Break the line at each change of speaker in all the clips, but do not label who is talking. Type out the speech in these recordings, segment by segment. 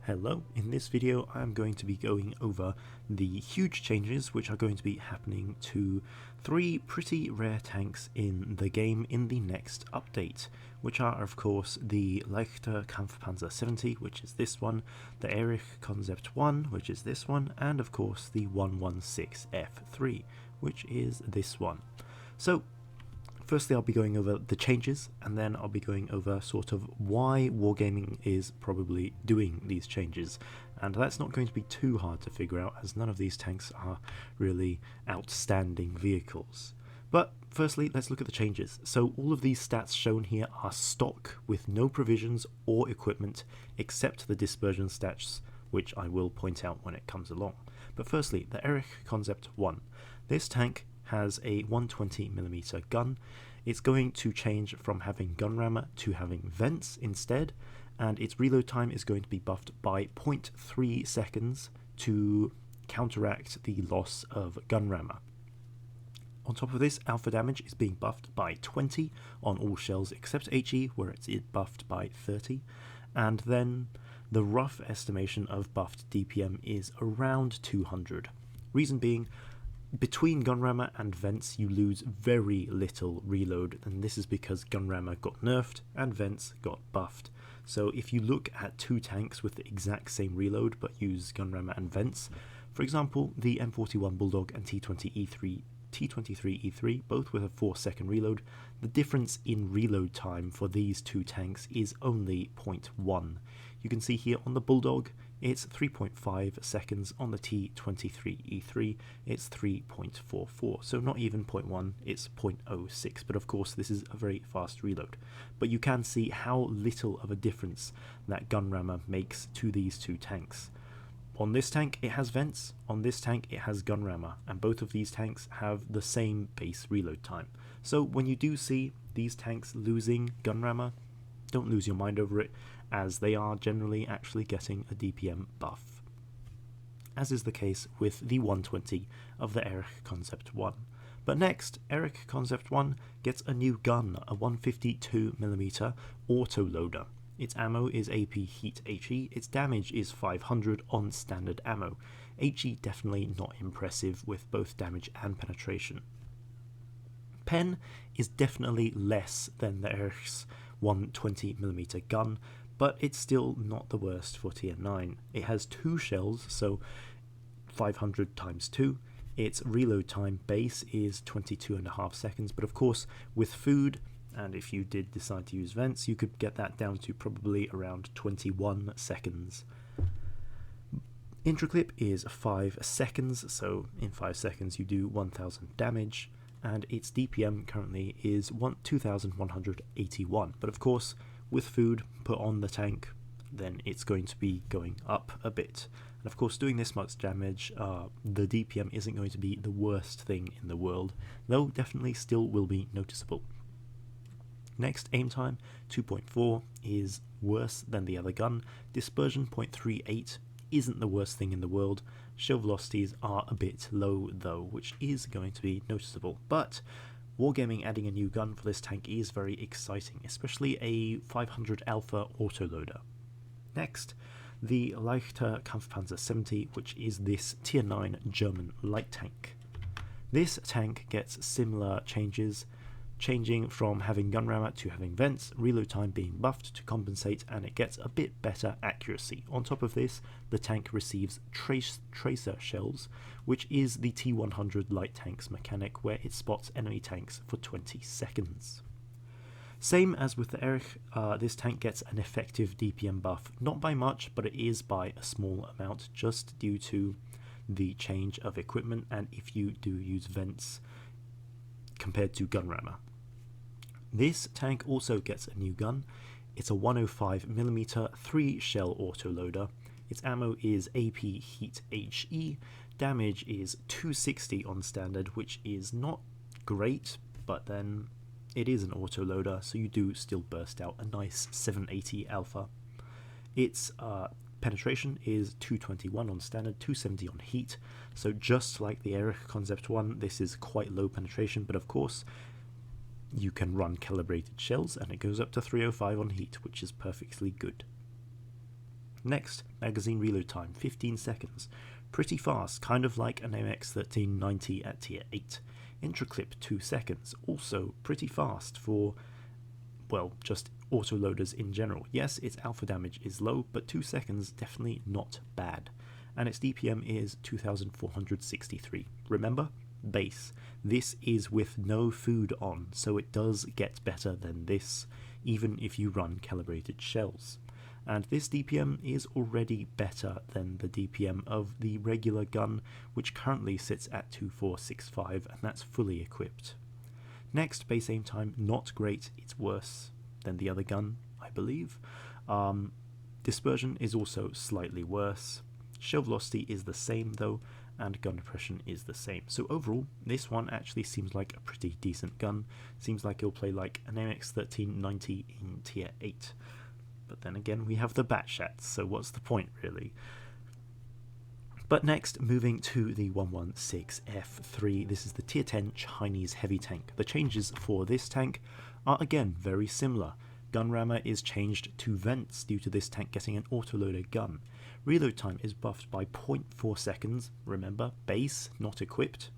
Hello, in this video I'm going to be going over the huge changes which are going to be happening to three pretty rare tanks in the game in the next update, which are of course the Kampfpanzer 70, which is this one, the Erich Konzept I, which is this one, and of course the 116 F3, which is this one. So firstly, I'll be going over the changes, and then I'll be going over sort of why Wargaming is probably doing these changes. And that's not going to be too hard to figure out, as none of these tanks are really outstanding vehicles. But firstly, let's look at the changes. So all of these stats shown here are stock with no provisions or equipment, except the dispersion stats, which I will point out when it comes along. But firstly, the Erich Konzept I. This tank has a 120mm gun. It's going to change from having gun rammer to having vents instead, and its reload time is going to be buffed by 0.3 seconds to counteract the loss of gun rammer. On top of this, alpha damage is being buffed by 20 on all shells except HE, where it's buffed by 30, and then the rough estimation of buffed DPM is around 200. Reason being, between gun rammer and vents you lose very little reload, and this is because gun rammer got nerfed and vents got buffed. So if you look at two tanks with the exact same reload but use gun rammer and vents, for example the M41 Bulldog and T23E3, both with a 4-second reload, the difference in reload time for these two tanks is only 0.1. You can see here on the Bulldog it's 3.5 seconds, on the T23E3 it's 3.44, so not even 0.1, it's 0.06, but of course this is a very fast reload. But you can see how little of a difference that gun rammer makes to these two tanks. On this tank it has vents, on this tank it has gun rammer, and both of these tanks have the same base reload time. So when you do see these tanks losing gun rammer, don't lose your mind over it, as they are generally actually getting a DPM buff, as is the case with the 120 of the Erich Konzept I. But next, Erich Konzept I gets a new gun, a 152mm autoloader. Its ammo is AP Heat HE, its damage is 500 on standard ammo. HE definitely not impressive with both damage and penetration. Pen is definitely less than the Erich's 120mm gun, but it's still not the worst for tier 9. It has 2 shells, so 500 times 2. Its reload time base is 22.5 seconds, but of course with food, and if you did decide to use vents, you could get that down to probably around 21 seconds. Intraclip is 5 seconds, so in 5 seconds you do 1000 damage, and its DPM currently is 2181, but of course with food put on the tank, then it's going to be going up a bit. And of course doing this much damage, the DPM isn't going to be the worst thing in the world, though definitely still will be noticeable. Next, aim time 2.4 is worse than the other gun. Dispersion 0.38 isn't the worst thing in the world. Shell velocities are a bit low though, which is going to be noticeable. But Wargaming adding a new gun for this tank is very exciting, especially a 500 Alpha autoloader. Next, the Kampfpanzer 70, which is this tier 9 German light tank. This tank gets similar changes, changing from having gun rammer to having vents, reload time being buffed to compensate, and it gets a bit better accuracy. On top of this, the tank receives tracer shells, which is the T100 light tank's mechanic, where it spots enemy tanks for 20 seconds. Same as with the Erich, this tank gets an effective DPM buff, not by much, but it is by a small amount, just due to the change of equipment and if you do use vents compared to gun rammer. This tank also gets a new gun. It's a 105mm 3-shell autoloader. Its ammo is AP Heat HE. Damage is 260 on standard, which is not great, but then it is an autoloader, so you do still burst out a nice 780 alpha. Its penetration is 221 on standard, 270 on heat, so just like the Erich Konzept I, this is quite low penetration, but of course you can run calibrated shells and it goes up to 305 on heat, which is perfectly good. Next, magazine reload time, 15 seconds. Pretty fast, kind of like an MX1390 at tier 8. Intraclip, 2 seconds. Also pretty fast for, well, just autoloaders in general. Yes, its alpha damage is low, but 2 seconds definitely not bad. And its DPM is 2463. Remember? Base. This is with no food on, so it does get better than this, even if you run calibrated shells. And this DPM is already better than the DPM of the regular gun, which currently sits at 2465, and that's fully equipped. Next, base aim time, not great, it's worse than the other gun, I believe. Dispersion is also slightly worse. Shell velocity is the same though, and gun depression is the same. So overall, this one actually seems like a pretty decent gun. Seems like it'll play like an MX1390 in tier 8. But then again, we have the bat shots, so what's the point really? But next, moving to the 116 F3, this is the tier 10 Chinese heavy tank. The changes for this tank are again very similar. Gun rammer is changed to vents due to this tank getting an autoloader gun. Reload time is buffed by 0.4 seconds, remember, base, not equipped.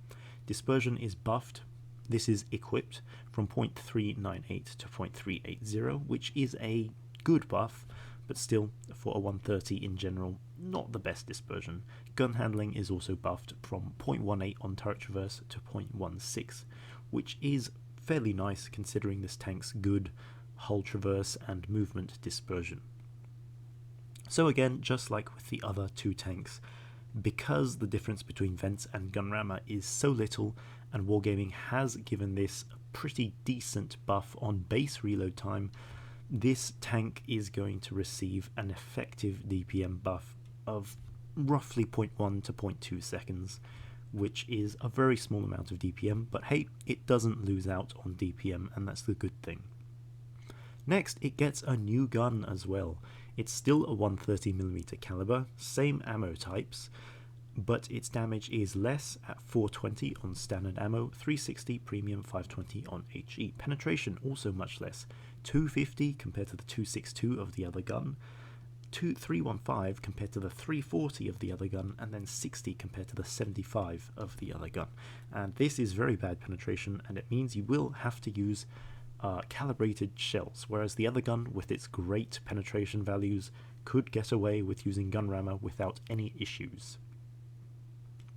Dispersion is buffed, this is equipped, from 0.398 to 0.380, which is a good buff, but still, for a 130 in general, not the best dispersion. Gun handling is also buffed from 0.18 on turret traverse to 0.16, which is fairly nice considering this tank's good hull traverse and movement dispersion. So again, just like with the other two tanks, because the difference between vents and gun rammer is so little, and Wargaming has given this a pretty decent buff on base reload time, this tank is going to receive an effective DPM buff of roughly 0.1 to 0.2 seconds, which is a very small amount of DPM, but hey, it doesn't lose out on DPM, and that's the good thing. Next, it gets a new gun as well. It's still a 130mm caliber, same ammo types, but its damage is less at 420 on standard ammo, 360 premium, 520 on HE. Penetration also much less, 250 compared to the 262 of the other gun, 315 compared to the 340 of the other gun, and then 60 compared to the 75 of the other gun. And this is very bad penetration, and it means you will have to use calibrated shells, whereas the other gun with its great penetration values could get away with using gun rammer without any issues.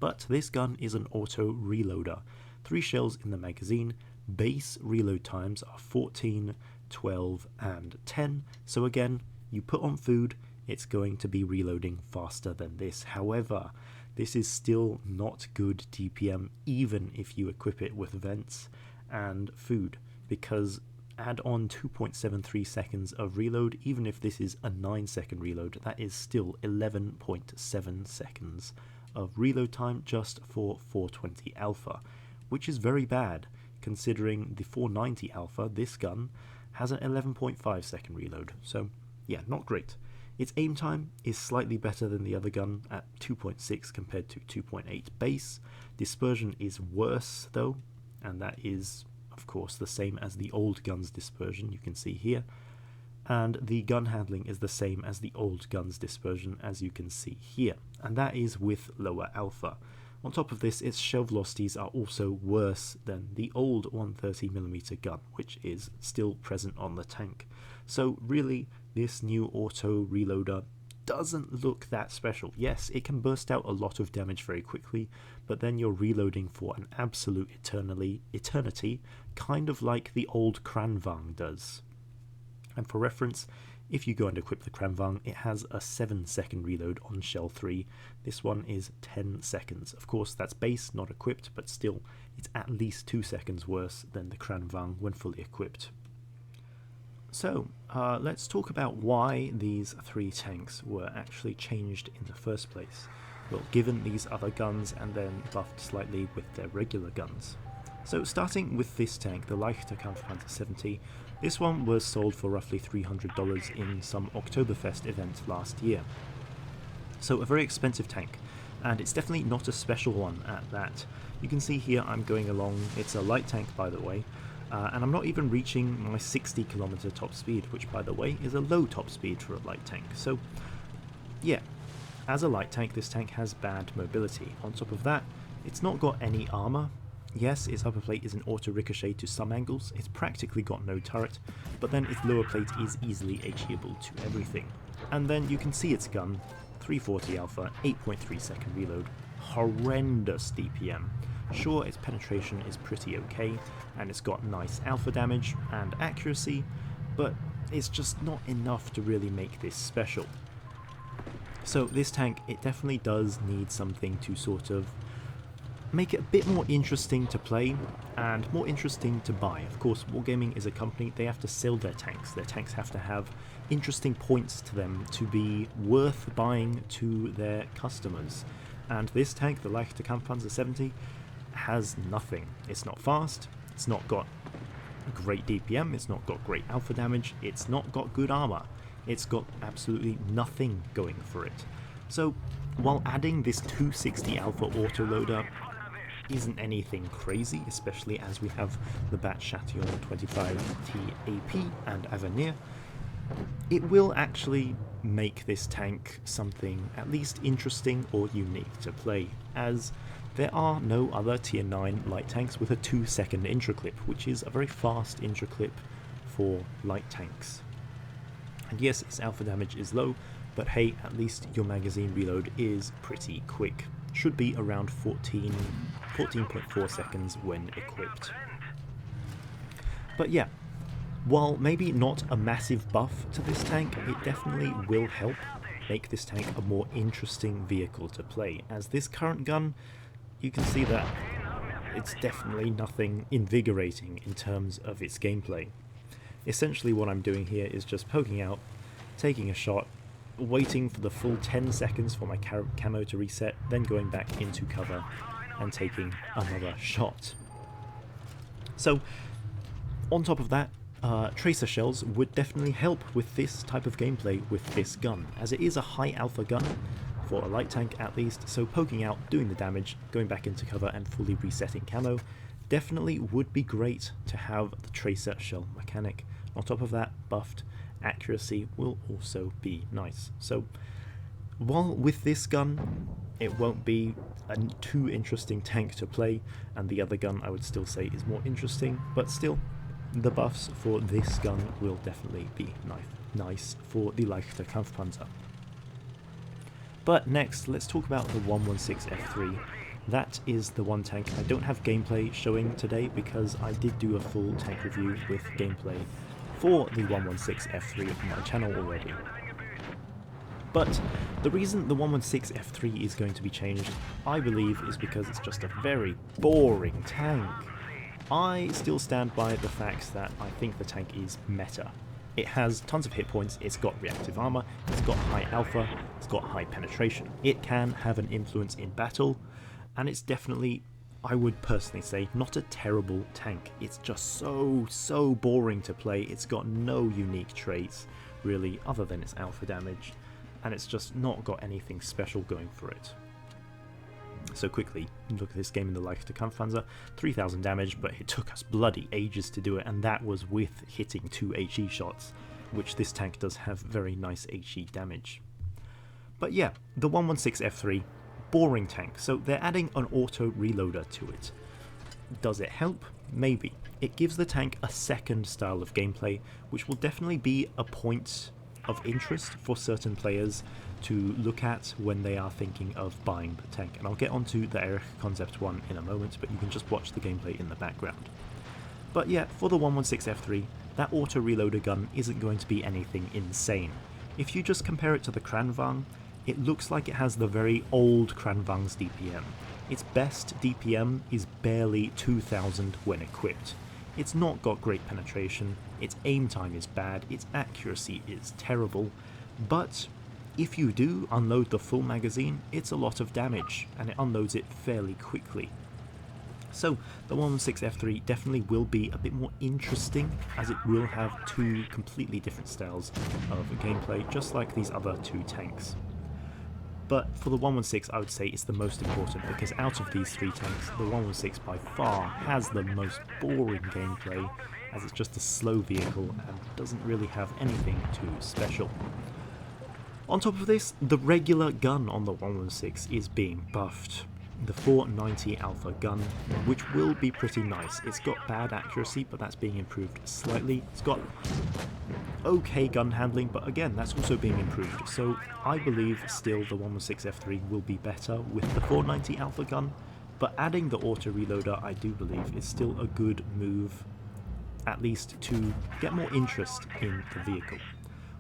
But this gun is an auto reloader, 3 shells in the magazine, base reload times are 14, 12 and 10, so again, you put on food, it's going to be reloading faster than this. However, this is still not good DPM even if you equip it with vents and food, because add on 2.73 seconds of reload, even if this is a 9-second reload, that is still 11.7 seconds of reload time just for 420 alpha, which is very bad considering the 490 alpha, this gun, has an 11.5 second reload, so yeah, not great. Its aim time is slightly better than the other gun at 2.6 compared to 2.8 base. Dispersion is worse though, and that is of course the same as the old gun's dispersion, you can see here, and the gun handling is the same as the old gun's dispersion, as you can see here, and that is with lower alpha. On top of this, its shell velocities are also worse than the old 130mm gun, which is still present on the tank. So really, this new auto reloader doesn't look that special. Yes, it can burst out a lot of damage very quickly, but then you're reloading for an absolute eternity, kind of like the old Kranvang does. And for reference, if you go and equip the Kranvang, it has a 7-second reload on shell 3. This one is 10 seconds. Of course, that's base, not equipped, but still, it's at least 2 seconds worse than the Kranvang when fully equipped. So, let's talk about why these 3 tanks were actually changed in the first place. Well, given these other guns and then buffed slightly with their regular guns. So starting with this tank, the Leichter Kampfpanzer 70, this one was sold for roughly $300 in some Oktoberfest event last year. So a very expensive tank, and it's definitely not a special one at that. You can see here I'm going along, it's a light tank by the way, and I'm not even reaching my 60 km top speed, which by the way is a low top speed for a light tank. So yeah, as a light tank, this tank has bad mobility. On top of that, it's not got any armour. Yes, its upper plate is an auto ricochet to some angles, it's practically got no turret, but then its lower plate is easily HEable to everything. And then you can see its gun, 340 alpha, 8.3 second reload, horrendous DPM. Sure, its penetration is pretty okay, and it's got nice alpha damage and accuracy, but it's just not enough to really make this special. So this tank, it definitely does need something to sort of make it a bit more interesting to play and more interesting to buy. Of course, Wargaming is a company, they have to sell their tanks. Their tanks have to have interesting points to them to be worth buying to their customers. And this tank, the Leichter Kampfpanzer 70, has nothing. It's not fast, it's not got great DPM, it's not got great alpha damage, it's not got good armor. It's got absolutely nothing going for it. So while adding this 260 alpha autoloader isn't anything crazy, especially as we have the Bat Chatillon 25T AP and Avenir, it will actually make this tank something at least interesting or unique to play, as there are no other tier 9 light tanks with a 2-second intraclip, which is a very fast intraclip for light tanks. And yes, its alpha damage is low, but hey, at least your magazine reload is pretty quick. Should be around 14.4 seconds when equipped. But yeah, while maybe not a massive buff to this tank, it definitely will help make this tank a more interesting vehicle to play, as this current gun, you can see that it's definitely nothing invigorating in terms of its gameplay. Essentially what I'm doing here is just poking out, taking a shot, waiting for the full 10 seconds for my camo to reset, then going back into cover and taking another shot. So on top of that, tracer shells would definitely help with this type of gameplay with this gun, as it is a high alpha gun for a light tank at least, so poking out, doing the damage, going back into cover and fully resetting camo definitely would be great to have the tracer shell mechanic. On top of that, buffed accuracy will also be nice. So while with this gun it won't be a too interesting tank to play, and the other gun I would still say is more interesting, but still the buffs for this gun will definitely be nice for the Leichter Kampfpanzer. But next, let's talk about the 116 F3. That is the one tank I don't have gameplay showing today, because I did do a full tank review with gameplay for the 116 F3 on my channel already. But the reason the 116 F3 is going to be changed, I believe, is because it's just a very boring tank. I still stand by the fact that I think the tank is meta. It has tons of hit points, it's got reactive armor, it's got high alpha, it's got high penetration. It can have an influence in battle, and it's definitely, I would personally say, not a terrible tank. It's just so boring to play. It's got no unique traits really other than its alpha damage, and it's just not got anything special going for it. So quickly, look at this game in the Leichter Kampfpanzer, 3000 damage, but it took us bloody ages to do it, and that was with hitting 2 HE shots, which this tank does have very nice HE damage. But yeah, the 116 F3, boring tank, so they're adding an auto reloader to it. Does it help? Maybe. It gives the tank a second style of gameplay, which will definitely be a point of interest for certain players to look at when they are thinking of buying the tank. And I'll get onto the Erich Konzept I in a moment, but you can just watch the gameplay in the background. But yeah, for the 116 F3, that auto reloader gun isn't going to be anything insane. If you just compare it to the Kranvang, it looks like it has the very old Kranvang's DPM. Its best DPM is barely 2000 when equipped. It's not got great penetration, its aim time is bad, its accuracy is terrible, but if you do unload the full magazine, it's a lot of damage, and it unloads it fairly quickly. So the 116 F3 definitely will be a bit more interesting, as it will have two completely different styles of gameplay, just like these other two tanks. But for the 116, I would say it's the most important, because out of these three tanks, the 116 by far has the most boring gameplay, as it's just a slow vehicle and doesn't really have anything too special. On top of this, the regular gun on the 116 is being buffed. The 490 Alpha gun, which will be pretty nice. It's got bad accuracy, but that's being improved slightly. It's got okay gun handling, but again, that's also being improved. So I believe still the 116 F3 will be better with the 490 Alpha gun, but adding the auto reloader, I do believe, is still a good move, at least to get more interest in the vehicle.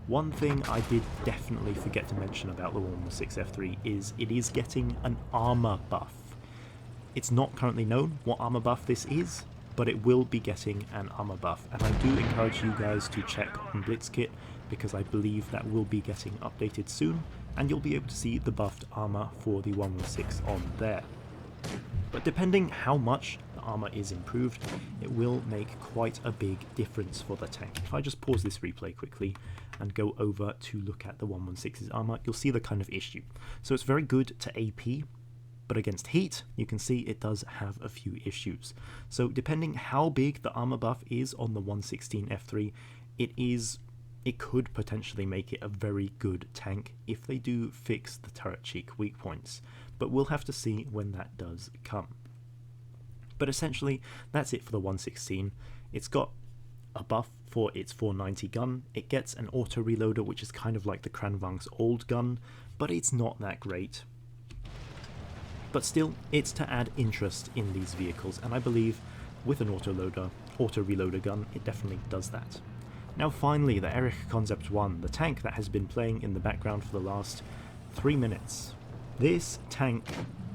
One thing I did definitely forget to mention about the 116 F3 is it is getting an armor buff. It's not currently known what armor buff this is, but it will be getting an armor buff, and I do encourage you guys to check on Blitz kit because I believe that will be getting updated soon, and you'll be able to see the buffed armor for the 116 on there. But depending how much the armor is improved, it will make quite a big difference for the tank. If I just pause this replay quickly and go over to look at the 116's armor, you'll see the kind of issue. So it's very good to AP, but against heat, you can see it does have a few issues. So depending how big the armor buff is on the 116 F3, it could potentially make it a very good tank if they do fix the turret cheek weak points, but we'll have to see when that does come. But essentially, that's it for the 116. It's got a buff for its 490 gun. It gets an auto reloader, which is kind of like the Kranvang's old gun, but it's not that great. But still, it's to add interest in these vehicles, and I believe with an auto reloader gun, it definitely does that. Now finally, the Erich Konzept I, the tank that has been playing in the background for the last 3 minutes. This tank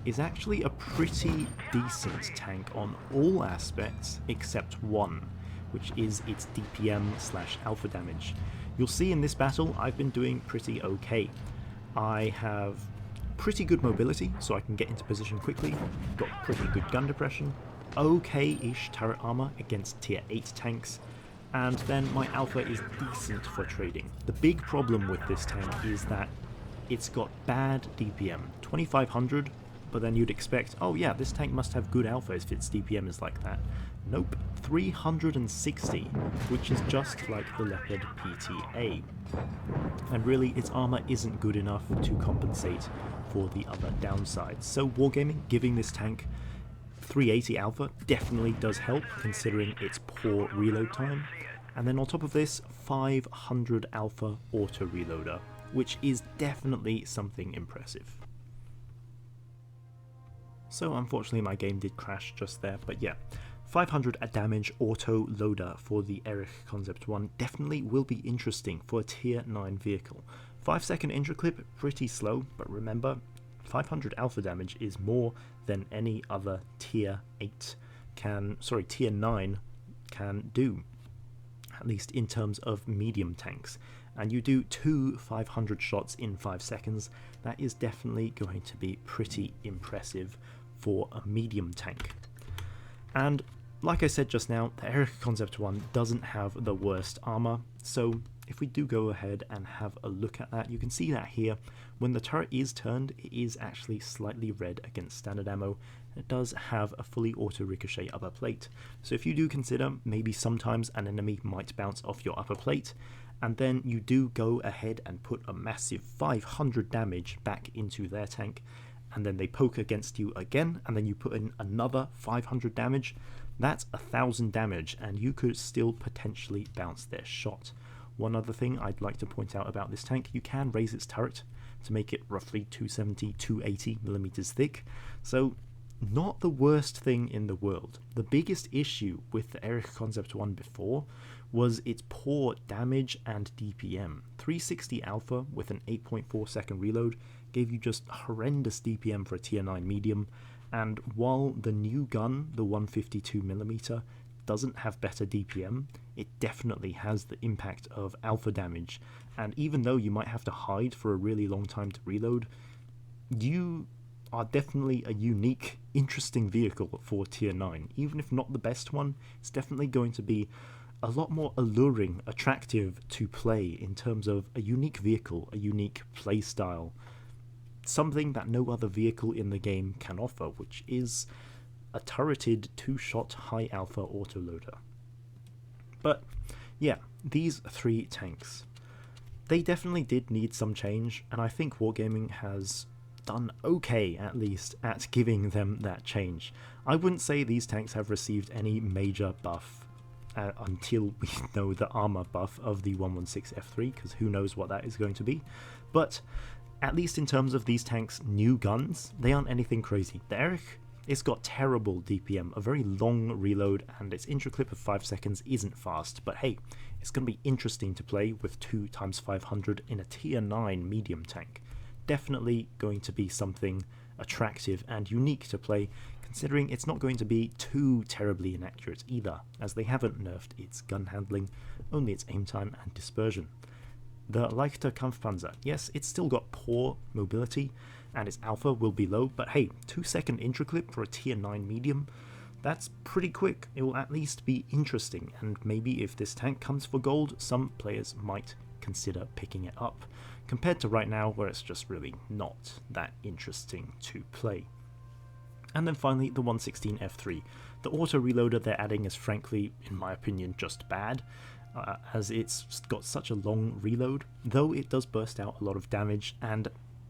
is actually a pretty decent tank on all aspects except one, which is its DPM/alpha damage. You'll see in this battle I've been doing pretty okay. I have pretty good mobility, so I can get into position quickly, got pretty good gun depression, okay-ish turret armor against tier 8 tanks, and then my alpha is decent for trading. The big problem with this tank is that it's got bad DPM, 2500, but then you'd expect, oh yeah, this tank must have good alpha if its DPM is like that. Nope, 360, which is just like the Leopard PTA. And really, its armor isn't good enough to compensate for the other downsides. So Wargaming giving this tank 380 alpha definitely does help, considering its poor reload time. And then on top of this, 500 alpha auto reloader, which is definitely something impressive. So unfortunately my game did crash just there, but yeah, 500 damage auto loader for the Erich Konzept I definitely will be interesting for a tier 9 vehicle. 5-second intro clip, pretty slow, but remember, 500 alpha damage is more than any other tier 9 can do, at least in terms of medium tanks. And you do 2 500 shots in 5 seconds, that is definitely going to be pretty impressive for a medium tank. And like I said just now, the Erich Konzept I doesn't have the worst armor, so if we do go ahead and have a look at that, you can see that here, when the turret is turned, it is actually slightly red against standard ammo. It does have a fully auto ricochet upper plate, so if you do consider maybe sometimes an enemy might bounce off your upper plate, and then you do go ahead and put a massive 500 damage back into their tank, and then they poke against you again, and then you put in another 500 damage, that's 1000 damage, and you could still potentially bounce their shot. One other thing I'd like to point out about this tank, you can raise its turret to make it roughly 270-280 millimeters thick, so not the worst thing in the world. The biggest issue with the Erich Konzept I before was its poor damage and DPM. 360 alpha with an 8.4 second reload gave you just horrendous DPM for a tier 9 medium, and while the new gun, the 152mm, doesn't have better DPM, it definitely has the impact of alpha damage, and even though you might have to hide for a really long time to reload, you are definitely a unique, interesting vehicle for tier 9. Even if not the best one, it's definitely going to be a lot more alluring, attractive to play in terms of a unique vehicle, a unique play style, something that no other vehicle in the game can offer, which is a turreted 2-shot high alpha autoloader. But yeah, these 3 tanks. they definitely did need some change, and I think Wargaming has done okay, at least, at giving them that change. I wouldn't say these tanks have received any major buff until we know the armor buff of the 116 F3, because who knows what that is going to be. But at least in terms of these tanks' new guns, they aren't anything crazy. The Erich, it's got terrible DPM, a very long reload, and its intro clip of 5 seconds isn't fast, but hey, it's going to be interesting to play with 2x500 in a tier 9 medium tank. Definitely going to be something attractive and unique to play, considering it's not going to be too terribly inaccurate either, as they haven't nerfed its gun handling, only its aim time and dispersion. The Kampfpanzer, yes, it's still got poor mobility, and its alpha will be low, but hey, 2-second intro clip for a tier 9 medium, that's pretty quick. It will at least be interesting, and maybe if this tank comes for gold, some players might consider picking it up, compared to right now where it's just really not that interesting to play. And then finally, the 116 F3. The auto-reloader they're adding is frankly, in my opinion, just bad, as it's got such a long reload, though it does burst out a lot of damage, and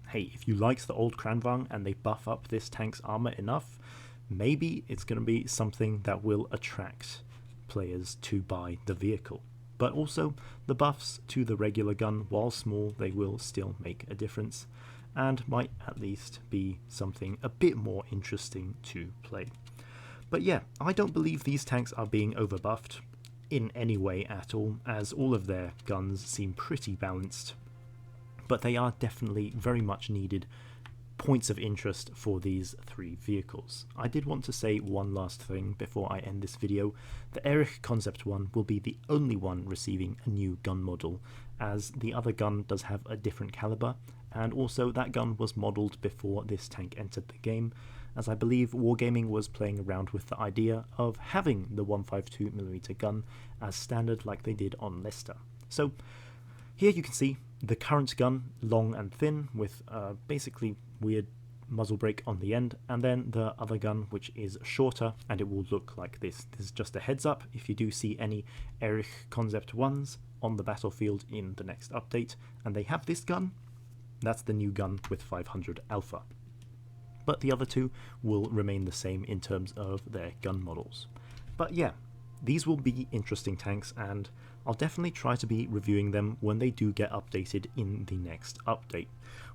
hey, if you liked the old Kranvang and they buff up this tank's armor enough, maybe it's going to be something that will attract players to buy the vehicle. But also, the buffs to the regular gun, while small, they will still make a difference, and might at least be something a bit more interesting to play. But yeah, I don't believe these tanks are being overbuffed in any way at all, as all of their guns seem pretty balanced, but they are definitely very much needed points of interest for these three vehicles. I did want to say one last thing before I end this video. The Erich Konzept I will be the only one receiving a new gun model, as the other gun does have a different caliber, and also that gun was modelled before this tank entered the game, as I believe Wargaming was playing around with the idea of having the 152mm gun as standard like they did on Leicester. So here you can see the current gun, long and thin, with basically weird muzzle brake on the end, and then the other gun, which is shorter, and it will look like this. This is just a heads up if you do see any Erich Konzept Is on the battlefield in the next update, and they have this gun, that's the new gun with 500 alpha. But the other two will remain the same in terms of their gun models. But yeah, these will be interesting tanks, and I'll definitely try to be reviewing them when they do get updated in the next update.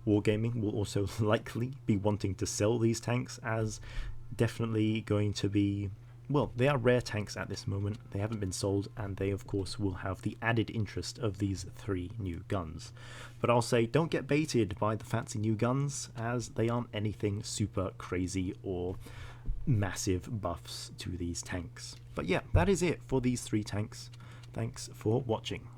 Wargaming will also likely be wanting to sell these tanks, as definitely going to be, well, they are rare tanks at this moment, they haven't been sold, and they of course will have the added interest of these three new guns. But I'll say, don't get baited by the fancy new guns, as they aren't anything super crazy or massive buffs to these tanks. But yeah, that is it for these three tanks. Thanks for watching.